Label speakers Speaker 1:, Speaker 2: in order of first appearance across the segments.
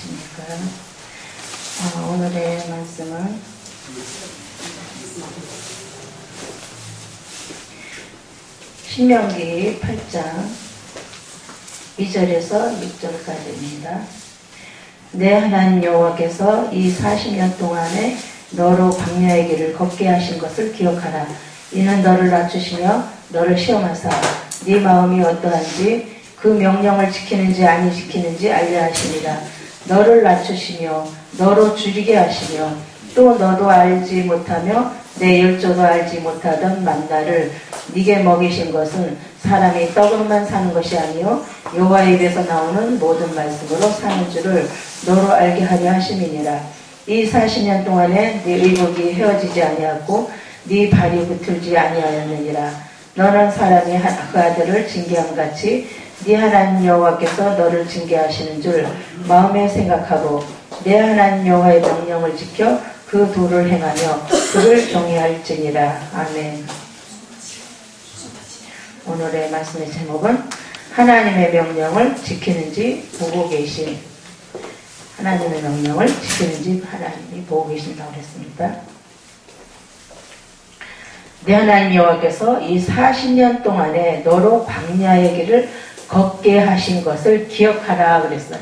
Speaker 1: 안녕하십니까. 오늘의 말씀은 신명기 8장 2절에서 6절까지입니다. 내 하나님 여호와께서 이 40년 동안에 너로 광야의 길을 걷게 하신 것을 기억하라. 이는 너를 낮추시며 너를 시험하사 네 마음이 어떠한지 그 명령을 지키는지 아니 지키는지 알려 하시니라. 너를 낮추시며 너로 줄이게 하시며 또 너도 알지 못하며 내 열조도 알지 못하던 만나를 네게 먹이신 것은 사람이 떡으로만 사는 것이 아니요 여호와의 입에서 나오는 모든 말씀으로 사는 줄을 너로 알게 하려 하심이니라. 이 40년 동안에 네 의복이 헤어지지 아니하고 네 발이 붙들지 아니하였느니라. 너는 사람이 그 아들을 징계함같이 네 하나님 여호와께서 너를 징계하시는 줄 마음에 생각하고 내 하나님 여호와의 명령을 지켜 그 도를 행하며 그를 경외할지니라. 아멘. 오늘의 말씀의 제목은 하나님의 명령을 지키는지 보고 계신, 하나님의 명령을 지키는지 하나님이 보고 계신다고 했습니다. 내 하나님 여호와께서 이 40년 동안에 너로 광야의 길을 걷게 하신 것을 기억하라 그랬어요.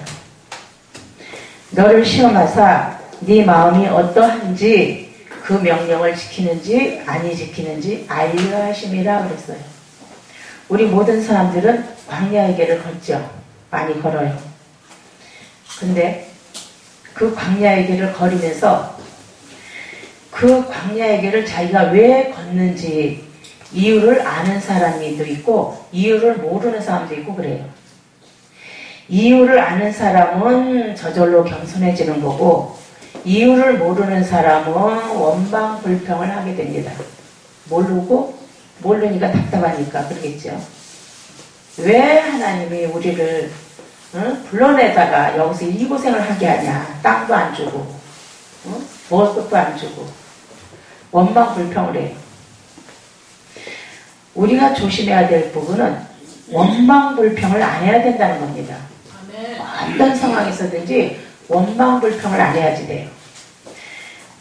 Speaker 1: 너를 시험하사 네 마음이 어떠한지 그 명령을 지키는지 아니 지키는지 알려 하심이라 그랬어요. 우리 모든 사람들은 광야의 길을 걷죠. 많이 걸어요. 근데 그 광야의 길을 걸으면서 그 광야의 길을 자기가 왜 걷는지 이유를 아는 사람도 있고 이유를 모르는 사람도 있고 그래요. 이유를 아는 사람은 저절로 겸손해지는 거고 이유를 모르는 사람은 원방불평을 하게 됩니다. 모르니까 답답하니까 그러겠죠. 왜 하나님이 우리를 불러내다가 여기서 이 고생을 하게 하냐. 땅도 안 주고 먹을 것도 안 주고 원방불평을 해요. 우리가 조심해야 될 부분은 원망불평을 안 해야 된다는 겁니다. 어떤 상황에서든지 원망불평을 안 해야지 돼요.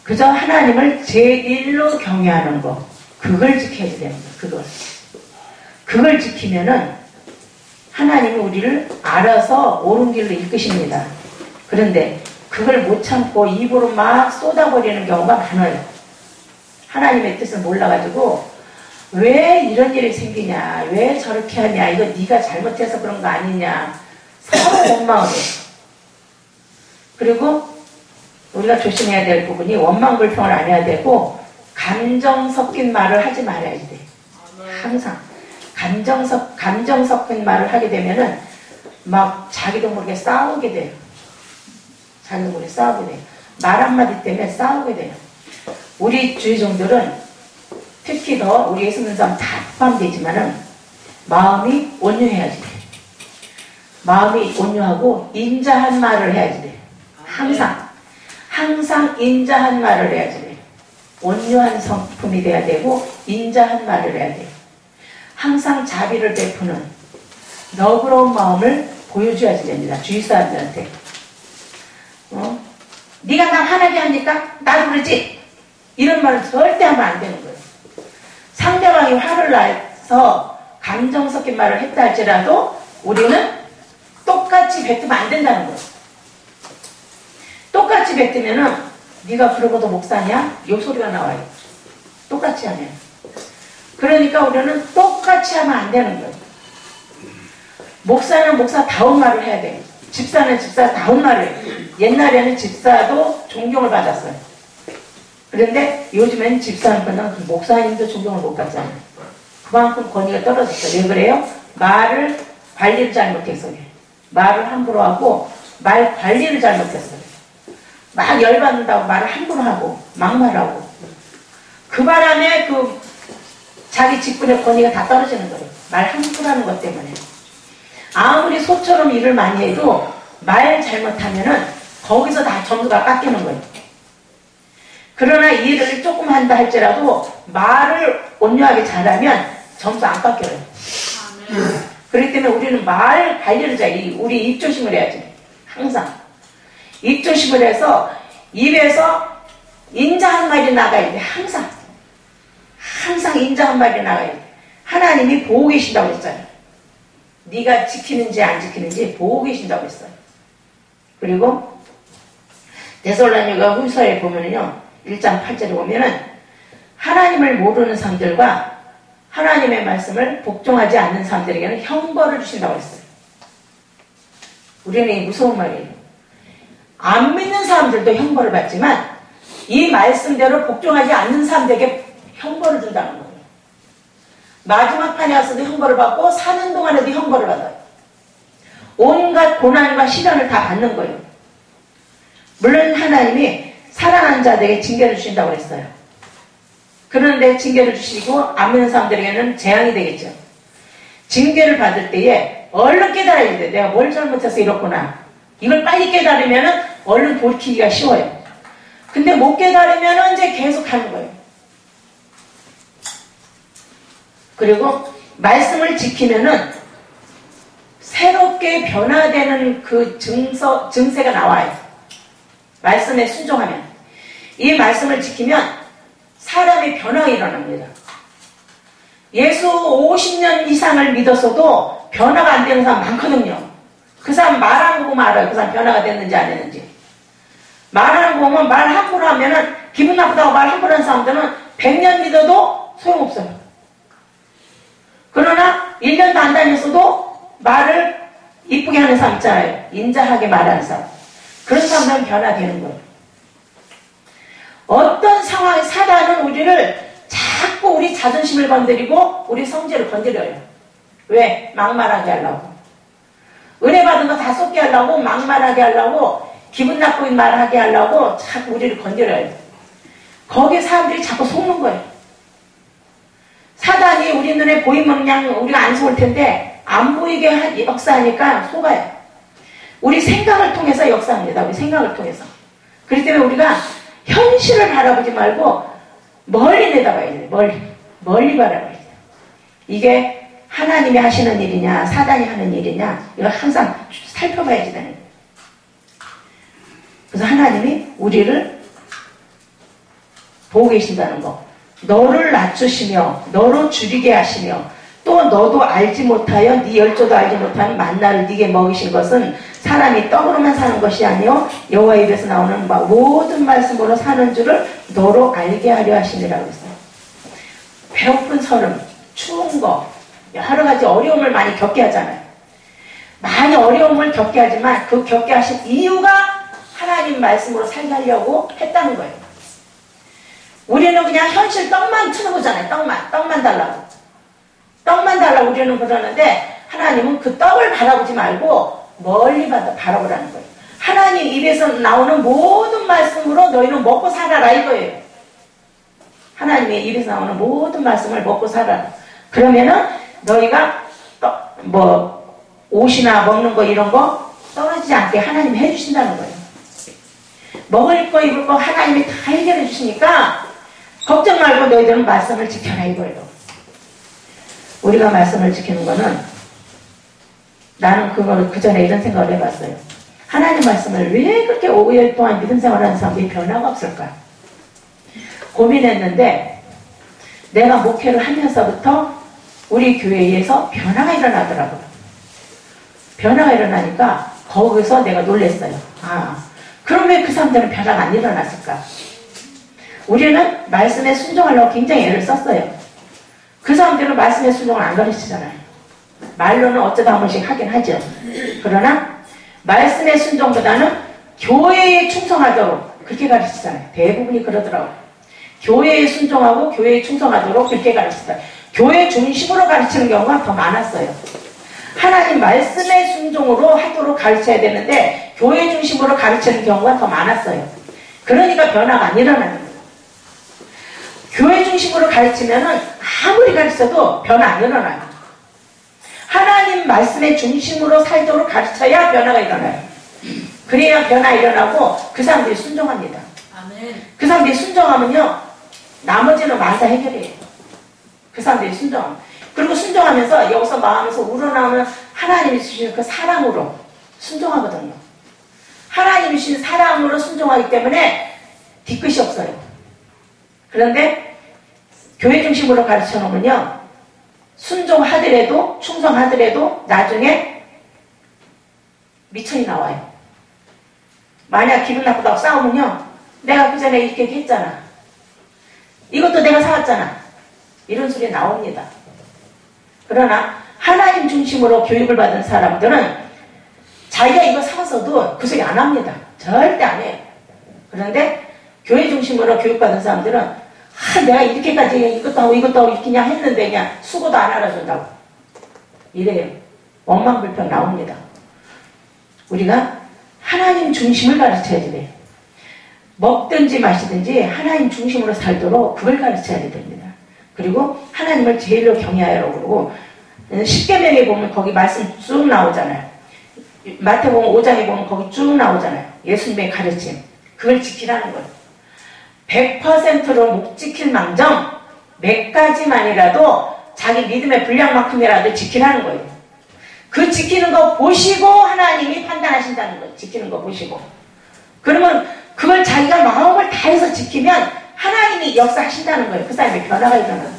Speaker 1: 그저 하나님을 제1로 경외하는 거, 그걸 지켜야지 됩니다. 그걸 지키면은 하나님이 우리를 알아서 옳은 길로 이끄십니다. 그런데 그걸 못 참고 입으로 막 쏟아버리는 경우가 많아요. 하나님의 뜻을 몰라가지고 왜 이런 일이 생기냐, 왜 저렇게 하냐, 이거 네가 잘못해서 그런 거 아니냐, 서로 원망을 해요. 그리고 우리가 조심해야 될 부분이 원망불평을 안 해야 되고 감정 섞인 말을 하지 말아야지 돼. 항상 감정 섞인 말을 하게 되면은 막 자기도 모르게 싸우게 돼요. 자기도 모르게 싸우게 돼요. 말 한마디 때문에 싸우게 돼요. 우리 주의종들은 특히 더 우리 예수 믿는 사람 다 포함되지만은 마음이 온유해야지 돼. 마음이 온유하고 인자한 말을 해야지 돼. 항상 인자한 말을 해야지 돼. 온유한 성품이 돼야 되고 인자한 말을 해야 돼. 항상 자비를 베푸는 너그러운 마음을 보여줘야지 됩니다. 주위 사람들한테. 네가 나 화나게 하니까 나도 그러지? 이런 말을 절대 하면 안 되는 거예요. 상대방이 화를 내서 감정 섞인 말을 했다 할지라도 우리는 똑같이 뱉으면 안 된다는 거예요. 똑같이 뱉으면은 네가 그러고도 목사냐? 요 소리가 나와요. 똑같이 하면. 그러니까 우리는 똑같이 하면 안 되는 거예요. 목사는 목사다운 말을 해야 돼요. 집사는 집사다운 말을 해요. 옛날에는 집사도 존경을 받았어요. 그런데 요즘엔 집사는 그냥 목사님도 존경을 못 받잖아요. 그만큼 권위가 떨어졌어요. 왜 그래요? 말을 관리를 잘못해서 그래요. 말을 함부로 하고 말 관리를 잘못했어요. 막 열받는다고 말을 함부로 하고 막말하고 그 바람에 자기 직분의 권위가 다 떨어지는 거예요. 말 함부로 하는 것 때문에. 아무리 소처럼 일을 많이 해도 말 잘못하면은 거기서 다 점수가 깎이는 거예요. 그러나 일을 조금 한다 할지라도 말을 온유하게 잘하면 점수 안 깎여요. 그렇기 때문에 우리는 말 관리를 우리 입조심을 해야지. 항상 입조심을 해서 입에서 인자 한 마디 나가야 돼. 항상 인자 한 마디 나가야 돼. 하나님이 보고 계신다고 했잖아요. 네가 지키는지 안 지키는지 보고 계신다고 했어요. 그리고 데살로니가 후서에 보면은요, 1장 8절에 보면은 하나님을 모르는 사람들과 하나님의 말씀을 복종하지 않는 사람들에게는 형벌을 주신다고 했어요. 우리는 이 무서운 말이에요. 안 믿는 사람들도 형벌을 받지만 이 말씀대로 복종하지 않는 사람들에게 형벌을 준다는 거예요. 마지막 판에 와서도 형벌을 받고 사는 동안에도 형벌을 받아요. 온갖 고난과 시련을 다 받는 거예요. 물론 하나님이 사랑하는 자들에게 징계를 주신다고 했어요. 그런데 징계를 주시고 안 믿는 사람들에게는 재앙이 되겠죠. 징계를 받을 때에 얼른 깨달아야 돼. 내가 뭘 잘못해서 이렇구나. 이걸 빨리 깨달으면 얼른 돌이키기가 쉬워요. 근데 못 깨달으면 이제 계속 하는 거예요. 그리고 말씀을 지키면은 새롭게 변화되는 그 증세가 나와요. 말씀에 순종하면. 이 말씀을 지키면 사람의 변화가 일어납니다. 예수 50년 이상을 믿었어도 변화가 안 되는 사람 많거든요. 그 사람 말하는 거 보면 알아요. 그 사람 변화가 됐는지 안 됐는지. 말하는 거 보면 말 함부로 하면은 기분 나쁘다고 말 함부로 하는 사람들은 100년 믿어도 소용없어요. 그러나 1년도 안 다녔어도 말을 이쁘게 하는 사람 있잖아요. 인자하게 말하는 사람. 그런 사람들은 변화되는 거예요. 어떤 상황에 사단은 우리를 자꾸 우리 자존심을 건드리고 우리 성질을 건드려요. 왜? 막말하게 하려고. 은혜 받은 거 다 쏟게 하려고, 막말하게 하려고, 기분 나쁜 말하게 하려고 자꾸 우리를 건드려요. 거기에 사람들이 자꾸 속는 거예요. 사단이 우리 눈에 보이면 그냥 우리가 안 속을 텐데 안 보이게 역사하니까 속아요. 우리 생각을 통해서 역사합니다. 우리 생각을 통해서. 그렇기 때문에 우리가 현실을 바라보지 말고 멀리 내다봐야 돼요. 멀리 바라봐야 돼요. 이게 하나님이 하시는 일이냐 사단이 하는 일이냐 이거 항상 살펴봐야지 되는 거예요. 그래서 하나님이 우리를 보고 계신다는 거. 너를 낮추시며 너로 줄이게 하시며 또 너도 알지 못하여 네 열조도 알지 못하는 만나를 네게 먹이신 것은 사람이 떡으로만 사는 것이 아니요 여호와 입에서 나오는 모든 말씀으로 사는 줄을 너로 알게 하려 하시니라고 했어요. 배고픈 설움, 추운 거, 여러 가지 어려움을 많이 겪게 하잖아요. 많이 어려움을 겪게 하지만 그 겪게 하신 이유가 하나님 말씀으로 살게 하려고 했다는 거예요. 우리는 그냥 현실 떡만 트는 거잖아요. 떡만 달라고. 떡만 달라고 우리는 그러는데 하나님은 그 떡을 바라보지 말고 멀리 바라보라는 거예요. 하나님 입에서 나오는 모든 말씀으로 너희는 먹고 살아라 이거예요. 하나님의 입에서 나오는 모든 말씀을 먹고 살아라. 그러면은 너희가 옷이나 먹는 거 이런 거 떨어지지 않게 하나님이 해주신다는 거예요. 먹을 거 입을 거 하나님이 다 해결해 주시니까 걱정 말고 너희들은 말씀을 지켜라 이거예요. 우리가 말씀을 지키는 거는 나는 그 전에 이런 생각을 해봤어요. 하나님 말씀을 왜 그렇게 5일 동안 믿음 생활하는 사람들이 변화가 없을까? 고민했는데 내가 목회를 하면서부터 우리 교회에서 변화가 일어나더라고요. 변화가 일어나니까 거기서 내가 놀랐어요. 그럼 왜 그 사람들은 변화가 안 일어났을까? 우리는 말씀에 순종하려고 굉장히 애를 썼어요. 그 사람들은 말씀에 순종을 안 가르치잖아요. 말로는 어쩌다 한 번씩 하긴 하죠. 그러나 말씀의 순종보다는 교회에 충성하도록 그렇게 가르치잖아요. 대부분이 그러더라고요. 교회에 순종하고 교회에 충성하도록 그렇게 가르치잖아요. 교회 중심으로 가르치는 경우가 더 많았어요. 하나님 말씀의 순종으로 하도록 가르쳐야 되는데 교회 중심으로 가르치는 경우가 더 많았어요. 그러니까 변화가 안 일어나는 거예요. 교회 중심으로 가르치면은 아무리 가르쳐도 변화 안 일어나요. 하나님 말씀의 중심으로 살도록 가르쳐야 변화가 일어나요. 그래야 변화 일어나고 그 사람들이 순종합니다.
Speaker 2: 아멘.
Speaker 1: 그 사람들이 순종하면요 나머지는 마사 해결해요. 그 사람들이 순종합니다. 그리고 순종하면서 여기서 마음에서 우러나오는 하나님이 주시는 그 사랑으로 순종하거든요. 하나님 주신 사랑으로 순종하기 때문에 뒤끝이 없어요. 그런데 교회 중심으로 가르쳐 놓으면요, 순종하더라도, 충성하더라도 나중에 미천이 나와요. 만약 기분 나쁘다고 싸우면요, 내가 그 전에 이렇게 했잖아, 이것도 내가 사왔잖아, 이런 소리 나옵니다. 그러나 하나님 중심으로 교육을 받은 사람들은 자기가 이거 사서도 그 소리 안 합니다. 절대 안 해요. 그런데 교회 중심으로 교육받은 사람들은 내가 이렇게까지 이것도 하고 이렇게 그냥 했는데 그냥 수고도 안 알아준다고 이래요. 원망불평 나옵니다. 우리가 하나님 중심을 가르쳐야 돼요. 먹든지 마시든지 하나님 중심으로 살도록 그걸 가르쳐야 됩니다. 그리고 하나님을 제일로 경외하라고 그러고, 십계명에 보면 거기 말씀 쭉 나오잖아요. 마태복음 5장에 보면 거기 쭉 나오잖아요. 예수님의 가르침. 그걸 지키라는 거예요. 100%로 못 지킬 망정 몇 가지만이라도 자기 믿음의 분량만큼이라도 지키라는 거예요. 그 지키는 거 보시고 하나님이 판단하신다는 거예요. 지키는 거 보시고. 그러면 그걸 자기가 마음을 다해서 지키면 하나님이 역사하신다는 거예요. 그 사람의 변화가 일어나요.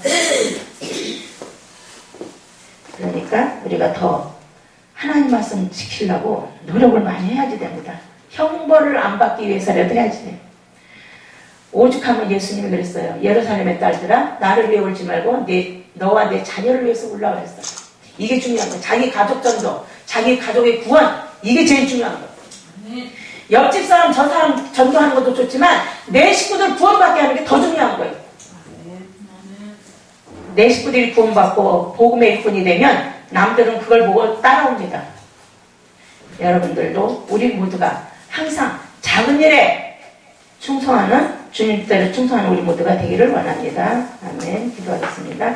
Speaker 1: 그러니까 우리가 더 하나님 말씀 지키려고 노력을 많이 해야지 됩니다. 형벌을 안 받기 위해서라도 해야지 돼요. 오죽하면 예수님이 그랬어요. 예루살렘의 딸들아, 나를 위해 울지 말고 너와 내 자녀를 위해서 울라 그랬어요. 이게 중요한 거예요. 자기 가족 전도, 자기 가족의 구원, 이게 제일 중요한 거예요. 옆집 사람, 저 사람 전도하는 것도 좋지만 내 식구들 구원받게 하는 게 더 중요한 거예요. 내 식구들이 구원받고 복음의 일꾼이 되면 남들은 그걸 보고 따라옵니다. 여러분들도 우리 모두가 항상 작은 일에 충성하는, 주님 뜻대로 충성하는 우리 모두가 되기를 원합니다. 아멘. 기도하겠습니다.